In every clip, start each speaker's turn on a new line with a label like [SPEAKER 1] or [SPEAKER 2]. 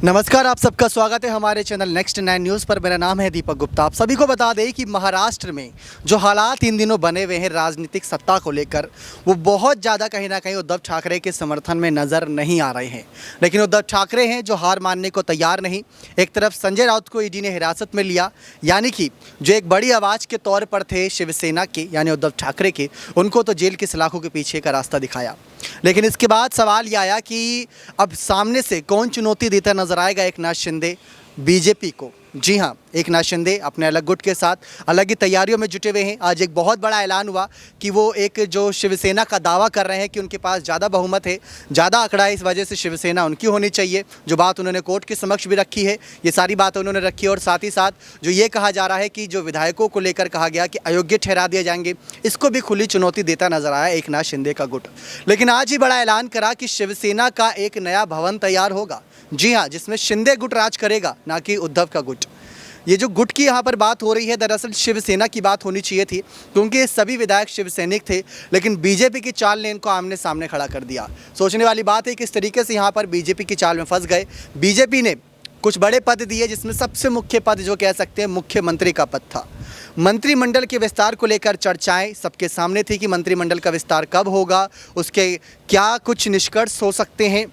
[SPEAKER 1] नमस्कार, आप सबका स्वागत है हमारे चैनल नेक्स्ट 9 न्यूज़ पर। मेरा नाम है दीपक गुप्ता। आप सभी को बता दें कि महाराष्ट्र में जो हालात इन दिनों बने हुए हैं राजनीतिक सत्ता को लेकर, वो बहुत ज़्यादा कहीं ना कहीं उद्धव ठाकरे के समर्थन में नज़र नहीं आ रहे हैं। लेकिन उद्धव ठाकरे हैं जो हार मानने को तैयार नहीं। एक तरफ संजय राउत को ईडी ने हिरासत में लिया, यानी कि जो एक बड़ी आवाज़ के तौर पर थे शिवसेना के यानी उद्धव ठाकरे के, उनको तो जेल की सलाखों के पीछे का रास्ता दिखाया। लेकिन इसके बाद सवाल ये आया कि अब सामने से कौन चुनौती देता नजर आएगा एकनाथ शिंदे बीजेपी को। जी हाँ, एकनाथ शिंदे अपने अलग गुट के साथ अलग ही तैयारियों में जुटे हुए हैं। आज एक बहुत बड़ा ऐलान हुआ कि वो एक जो शिवसेना का दावा कर रहे हैं कि उनके पास ज़्यादा बहुमत है, ज़्यादा आंकड़ा है, इस वजह से शिवसेना उनकी होनी चाहिए। जो बात उन्होंने कोर्ट के समक्ष भी रखी है, ये सारी बातें उन्होंने रखी है। और साथ ही साथ जो ये कहा जा रहा है कि जो विधायकों को लेकर कहा गया कि अयोग्य ठहरा दिए जाएंगे, इसको भी खुली चुनौती देता नजर आया एकनाथ शिंदे का गुट। लेकिन आज ही बड़ा ऐलान करा कि शिवसेना का एक नया भवन तैयार होगा। जी हाँ, जिसमें शिंदे गुट राज करेगा, ना कि उद्धव का गुट। ये जो गुट की यहाँ पर बात हो रही है, दरअसल शिवसेना की बात होनी चाहिए थी, क्योंकि ये सभी विधायक शिवसैनिक थे। लेकिन बीजेपी की चाल ने इनको आमने सामने खड़ा कर दिया। सोचने वाली बात है कि किस तरीके से यहाँ पर बीजेपी की चाल में फंस गए। बीजेपी ने कुछ बड़े पद दिए, जिसमें सबसे मुख्य पद जो कह सकते हैं मुख्यमंत्री का पद था। मंत्रिमंडल के विस्तार को लेकर चर्चाएं सबके सामने थी कि मंत्रिमंडल का विस्तार कब होगा, उसके क्या कुछ निष्कर्ष हो सकते हैं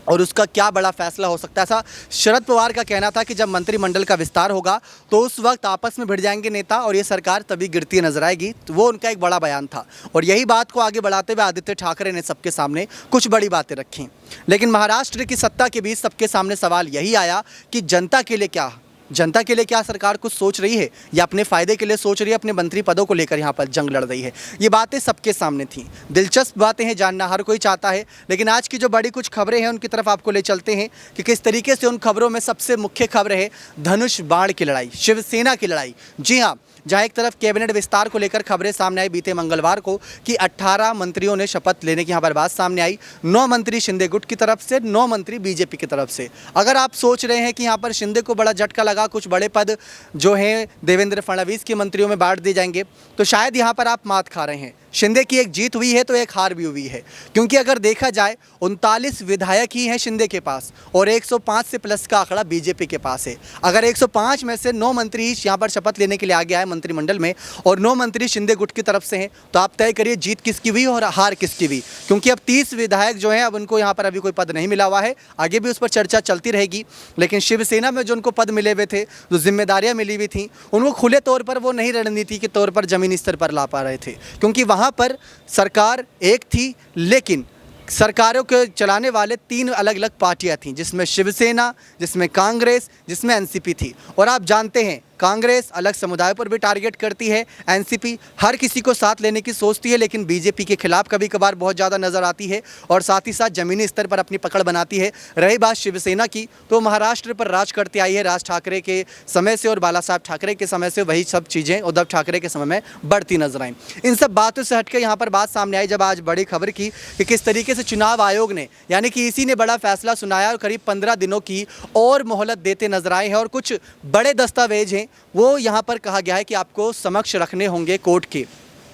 [SPEAKER 1] और उसका क्या बड़ा फैसला हो सकता है। ऐसा शरद पवार का कहना था कि जब मंत्रिमंडल का विस्तार होगा तो उस वक्त आपस में भिड़ जाएंगे नेता और ये सरकार तभी गिरती नजर आएगी। तो वो उनका एक बड़ा बयान था और यही बात को आगे बढ़ाते हुए आदित्य ठाकरे ने सबके सामने कुछ बड़ी बातें रखी। लेकिन महाराष्ट्र की सत्ता के बीच सबके सामने सवाल यही आया कि जनता के लिए क्या सरकार कुछ सोच रही है या अपने फ़ायदे के लिए सोच रही है, अपने मंत्री पदों को लेकर यहाँ पर जंग लड़ रही है। ये बातें सबके सामने थी। दिलचस्प बातें हैं, जानना हर कोई चाहता है। लेकिन आज की जो बड़ी कुछ खबरें हैं उनकी तरफ आपको ले चलते हैं कि किस तरीके से उन खबरों में सबसे मुख्य खबर है धनुष बाण की लड़ाई, शिवसेना की लड़ाई। जी हाँ, जहाँ एक तरफ कैबिनेट विस्तार को लेकर खबरें सामने आई बीते मंगलवार को कि 18 मंत्रियों ने शपथ लेने की यहाँ पर बात सामने आई। 9 मंत्री शिंदे गुट की तरफ से, 9 मंत्री बीजेपी की तरफ से। अगर आप सोच रहे हैं कि यहाँ पर शिंदे को बड़ा झटका लगा, कुछ बड़े पद जो हैं देवेंद्र फडणवीस के मंत्रियों में बांट दिए जाएंगे, तो शायद यहाँ पर आप मात खा रहे हैं। शिंदे की एक जीत हुई है तो एक हार भी हुई है, क्योंकि अगर देखा जाए 39 विधायक ही हैं शिंदे के पास और 105 से प्लस का आंकड़ा बीजेपी के पास है। अगर 105 में से 9 मंत्री यहाँ पर शपथ लेने के लिए आ गया है मंत्रिमंडल में और 9 मंत्री शिंदे गुट की तरफ से हैं, तो आप तय करिए जीत किसकी हुई और हार किसकी हुई। क्योंकि अब 30 विधायक जो हैं, अब उनको यहाँ पर अभी कोई पद नहीं मिला हुआ है, आगे भी उस पर चर्चा चलती रहेगी। लेकिन शिवसेना में जो उनको पद मिले हुए थे, जो जिम्मेदारियाँ मिली हुई थी, उनको खुले तौर पर वो नहीं रणनीति के तौर पर ज़मीनी स्तर पर ला पा रहे थे, क्योंकि वहाँ पर सरकार एक थी लेकिन सरकारों के चलाने वाले 3 अलग अलग पार्टियां थीं, जिसमें शिवसेना, जिसमें कांग्रेस, जिसमें एनसीपी थी। और आप जानते हैं कांग्रेस अलग समुदाय पर भी टारगेट करती है, एनसीपी हर किसी को साथ लेने की सोचती है, लेकिन बीजेपी के खिलाफ कभी कभार बहुत ज़्यादा नज़र आती है और साथ ही साथ ज़मीनी स्तर पर अपनी पकड़ बनाती है। रही बात शिवसेना की, तो महाराष्ट्र पर राज करती आई है राज ठाकरे के समय से और बाला साहब ठाकरे के समय से वही सब चीज़ें उद्धव ठाकरे के समय में बढ़ती नजर आईं। इन सब बातों से हटकर यहाँ पर बात सामने आई जब आज बड़ी खबर की कि किस तरीके से चुनाव आयोग ने यानी कि इसी ने बड़ा फैसला सुनाया और करीब 15 दिनों की और मोहलत देते नजर आए हैं और कुछ बड़े दस्तावेज हैं वो यहाँ पर कहा गया है कि आपको समक्ष रखने होंगे कोर्ट के।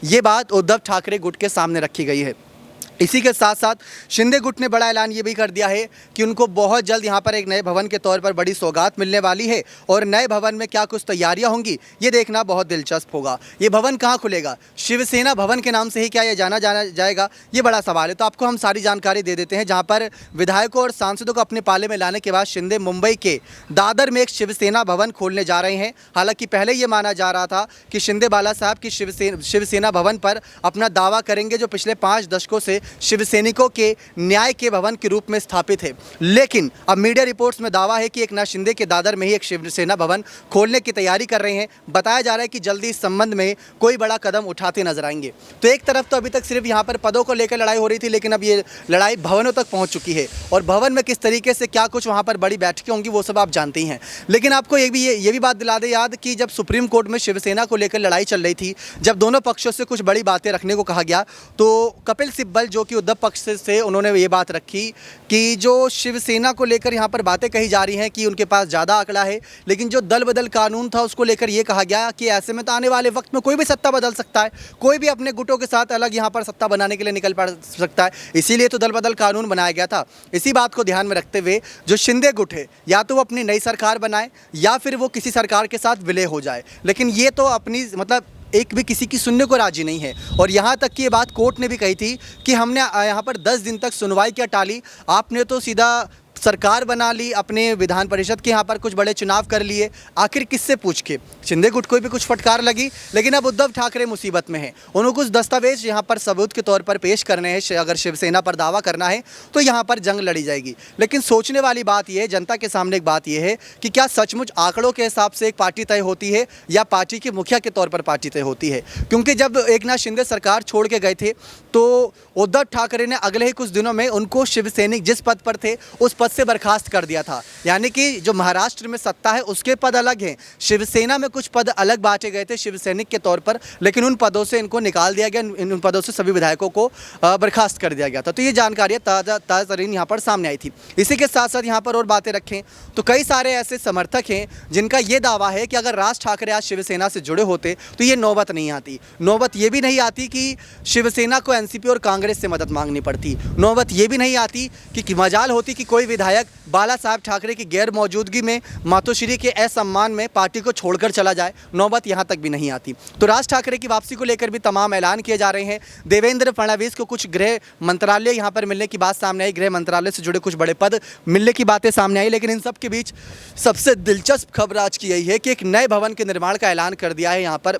[SPEAKER 1] ये बात उद्धव ठाकरे गुट के सामने रखी गई है। इसी के साथ साथ शिंदे गुट ने बड़ा ऐलान ये भी कर दिया है कि उनको बहुत जल्द यहाँ पर एक नए भवन के तौर पर बड़ी सौगात मिलने वाली है और नए भवन में क्या कुछ तैयारियां होंगी ये देखना बहुत दिलचस्प होगा। ये भवन कहाँ खुलेगा, शिवसेना भवन के नाम से ही क्या ये जाना जाएगा, ये बड़ा सवाल है। तो आपको हम सारी जानकारी दे देते हैं। जहाँ पर विधायकों और सांसदों को अपने पाले में लाने के बाद शिंदे मुंबई के दादर में एक शिवसेना भवन खोलने जा रहे हैं। हालांकि पहले ये माना जा रहा था कि शिंदे बाला साहब की शिवसेना भवन पर अपना दावा करेंगे जो पिछले 5 दशकों से शिवसैनिकों के न्याय के भवन के रूप में स्थापित है। लेकिन अब मीडिया रिपोर्ट्स में दावा है कि एकनाथ शिंदे के दादर में ही एक शिवसेना भवन खोलने की तैयारी कर रहे हैं। बताया जा रहा है कि जल्दी इस संबंध में कोई बड़ा कदम उठाते नजर आएंगे। तो एक तरफ तो अभी तक सिर्फ यहाँ पर पदों को लेकर लड़ाई हो रही थी, लेकिन अब ये लड़ाई भवनों तक पहुँच चुकी है और भवन में किस तरीके से क्या कुछ वहाँ पर बड़ी बैठकें होंगी वो सब आप जानते ही हैं। लेकिन आपको ये भी बात दिला दे याद कि जब सुप्रीम कोर्ट में शिवसेना को लेकर लड़ाई चल रही थी, जब दोनों पक्षों से कुछ बड़ी बातें रखने को कहा गया, तो कपिल सिब्बल बल जो कि उद्धव पक्ष से उन्होंने ये बात रखी कि जो शिवसेना को लेकर यहाँ पर बातें कही जा रही हैं कि उनके पास ज़्यादा आंकड़ा है, लेकिन जो दल बदल कानून था उसको लेकर ये कहा गया कि ऐसे में तो आने वाले वक्त में कोई भी सत्ता बदल सकता है, कोई भी अपने गुटों के साथ अलग यहाँ पर सत्ता बनाने के लिए निकल पड़ सकता है, इसीलिए तो दल बदल कानून बनाया गया था। इसी बात को ध्यान में रखते हुए जो शिंदे गुट है या तो वो अपनी नई सरकार बनाए या फिर वो किसी सरकार के साथ विलय हो जाए, लेकिन ये तो अपनी मतलब एक भी किसी की सुनने को राजी नहीं है। और यहाँ तक कि ये बात कोर्ट ने भी कही थी कि हमने यहाँ पर 10 दिन तक सुनवाई क्या टाली, आपने तो सीधा सरकार बना ली, अपने विधान परिषद के यहाँ पर कुछ बड़े चुनाव कर लिए, आखिर किससे पूछ के। शिंदे गुट को भी कुछ फटकार लगी, लेकिन अब उद्धव ठाकरे मुसीबत में हैं। उनको कुछ दस्तावेज यहाँ पर सबूत के तौर पर पेश करने हैं। अगर शिवसेना पर दावा करना है तो यहाँ पर जंग लड़ी जाएगी। लेकिन सोचने वाली बात यह है, जनता के सामने एक बात यह है कि क्या सचमुच आंकड़ों के हिसाब से एक पार्टी तय होती है या पार्टी के मुखिया के तौर पर पार्टी तय होती है। क्योंकि जब एकनाथ शिंदे सरकार छोड़ के गए थे तो उद्धव ठाकरे ने अगले ही कुछ दिनों में उनको शिवसैनिक जिस पद पर थे उस पद से बर्खास्त कर दिया था। यानी कि जो महाराष्ट्र में सत्ता है उसके पद अलग हैं, शिवसेना में कुछ पद अलग बांटे गए थे शिवसैनिक के तौर पर, लेकिन उन पदों से इनको निकाल दिया गया, इन पदों से सभी विधायकों को बर्खास्त कर दिया गया था। तो ये जानकारी ताज़ा तरीन यहाँ पर सामने आई थी। इसी के साथ साथ यहाँ पर और बातें रखें तो कई सारे ऐसे समर्थक हैं जिनका ये दावा है कि अगर राज ठाकरे आज शिवसेना से जुड़े होते तो ये नौबत नहीं आती। नौबत ये भी नहीं आती कि शिवसेना को एनसीपी और कांग्रेस से मदद मांगनी पड़ती। नौबत ये भी नहीं आती कि मजाल होती कि कोई विधायक बाला साहब ठाकरे की गैर मौजूदगी में मातोश्री के असम्मान में पार्टी को छोड़कर चला जाए। नौबत यहाँ तक भी नहीं आती। तो राज ठाकरे की वापसी को लेकर भी तमाम ऐलान किए जा रहे हैं। देवेंद्र फडणवीस को कुछ गृह मंत्रालय यहाँ पर मिलने की बात सामने आई, गृह मंत्रालय से जुड़े कुछ बड़े पद मिलने की बातें सामने आई। लेकिन इन सब के बीच सबसे दिलचस्प खबर आज की यही है कि एक नए भवन के निर्माण का ऐलान कर दिया है यहाँ पर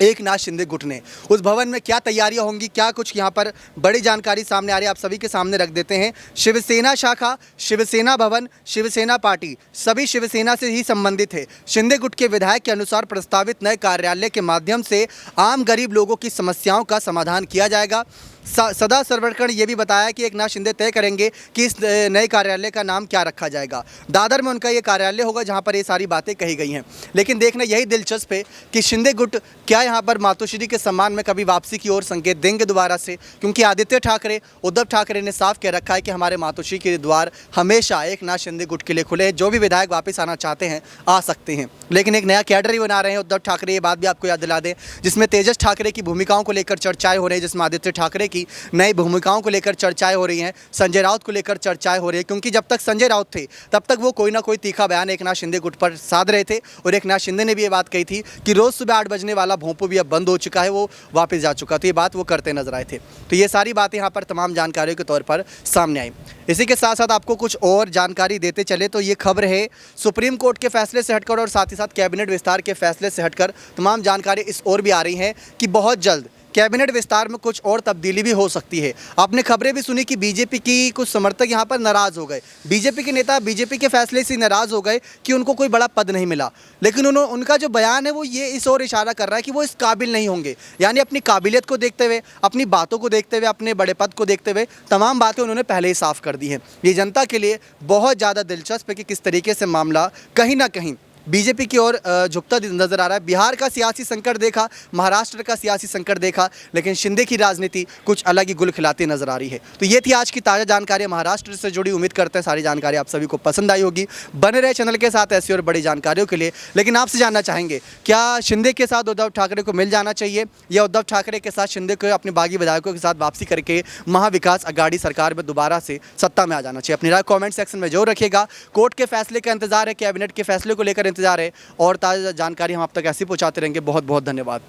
[SPEAKER 1] एकनाथ शिंदे गुट ने। उस भवन में क्या तैयारियां होंगी, क्या कुछ यहाँ पर बड़ी जानकारी सामने आ रही है, आप सभी के सामने रख देते हैं। शिवसेना शाखा, शिवसेना भवन, शिवसेना पार्टी सभी शिवसेना से ही संबंधित है। शिंदे गुट के विधायक के अनुसार प्रस्तावित नए कार्यालय के माध्यम से आम गरीब लोगों की समस्याओं का समाधान किया जाएगा। सदा सर्वेक्षण ये भी बताया कि एकनाथ शिंदे तय करेंगे कि इस नए कार्यालय का नाम क्या रखा जाएगा। दादर में उनका ये कार्यालय होगा जहां पर ये सारी बातें कही गई हैं। लेकिन देखना यही दिलचस्प है कि शिंदे गुट क्या यहां पर मातोश्री के सम्मान में कभी वापसी की ओर संकेत देंगे दोबारा से, क्योंकि आदित्य ठाकरे, उद्धव ठाकरे ने साफ कह रखा है कि हमारे मातोश्री के द्वार हमेशा एकनाथ शिंदे गुट के लिए खुले हैं। जो भी विधायक वापस आना चाहते हैं आ सकते हैं। लेकिन एक नया कैडर ही बना रहे हैं उद्धव ठाकरे, ये बात भी आपको याद दिला दें, जिसमें तेजस ठाकरे की भूमिकाओं को लेकर चर्चाएं हो रही है, जिसमें आदित्य ठाकरे नई भूमिकाओं को लेकर चर्चाएं हो रही हैं, संजय राउत को लेकर चर्चाएं हो रही है। क्योंकि जब तक संजय राउत थे तब तक वो कोई ना कोई तीखा बयान एकनाथ शिंदे गुट पर साध रहे थे। और एकनाथ शिंदे ने भी ये बात कही थी कि रोज सुबह 8 बजने वाला भोंपू भी अब बंद हो चुका है, वो वापस जा चुका। तो ये बात वो करते नजर आए थे। तो ये सारी बातें यहाँ पर तमाम जानकारियों के तौर पर सामने आई। इसी के साथ साथ आपको कुछ और जानकारी देते चले तो ये खबर है सुप्रीम कोर्ट के फैसले से हटकर और साथ ही साथ कैबिनेट विस्तार के फैसले से हटकर तमाम जानकारी इस ओर भी आ रही हैं कि बहुत जल्द कैबिनेट विस्तार में कुछ और तब्दीली भी हो सकती है। आपने खबरें भी सुनी कि बीजेपी की कुछ समर्थक यहाँ पर नाराज़ हो गए। बीजेपी के नेता बीजेपी के फैसले से नाराज़ हो गए कि उनको कोई बड़ा पद नहीं मिला। लेकिन उनका जो बयान है वो ये इस ओर इशारा कर रहा है कि वो इस काबिल नहीं होंगे। यानी अपनी काबिलियत को देखते हुए, अपनी बातों को देखते हुए, अपने बड़े पद को देखते हुए तमाम बातें उन्होंने पहले ही साफ कर दी हैं। ये जनता के लिए बहुत ज़्यादा दिलचस्प है कि किस तरीके से मामला कहीं ना कहीं बीजेपी की ओर झुकता नजर आ रहा है। बिहार का सियासी संकट देखा, महाराष्ट्र का सियासी संकट देखा, लेकिन शिंदे की राजनीति कुछ अलग ही गुल खिलाती नजर आ रही है। तो ये थी आज की ताज़ा जानकारी महाराष्ट्र से जुड़ी। उम्मीद करते हैं सारी जानकारी आप सभी को पसंद आई होगी। बने रहे चैनल के साथ ऐसी और बड़ी जानकारियों के लिए। लेकिन आपसे जानना चाहेंगे, क्या शिंदे के साथ उद्धव ठाकरे को मिल जाना चाहिए या उद्धव ठाकरे के साथ शिंदे को अपने बागी विधायकों के साथ वापसी करके महाविकास अघाड़ी सरकार में दोबारा से सत्ता में आ जाना चाहिए? अपनी राय कॉमेंट सेक्शन में जरूर रखिएगा। कोर्ट के फैसले का इंतजार है, कैबिनेट के फैसले को लेकर इंतजार है और ताज़ा जानकारी हम आप तक ऐसी पहुंचाते रहेंगे। बहुत बहुत धन्यवाद।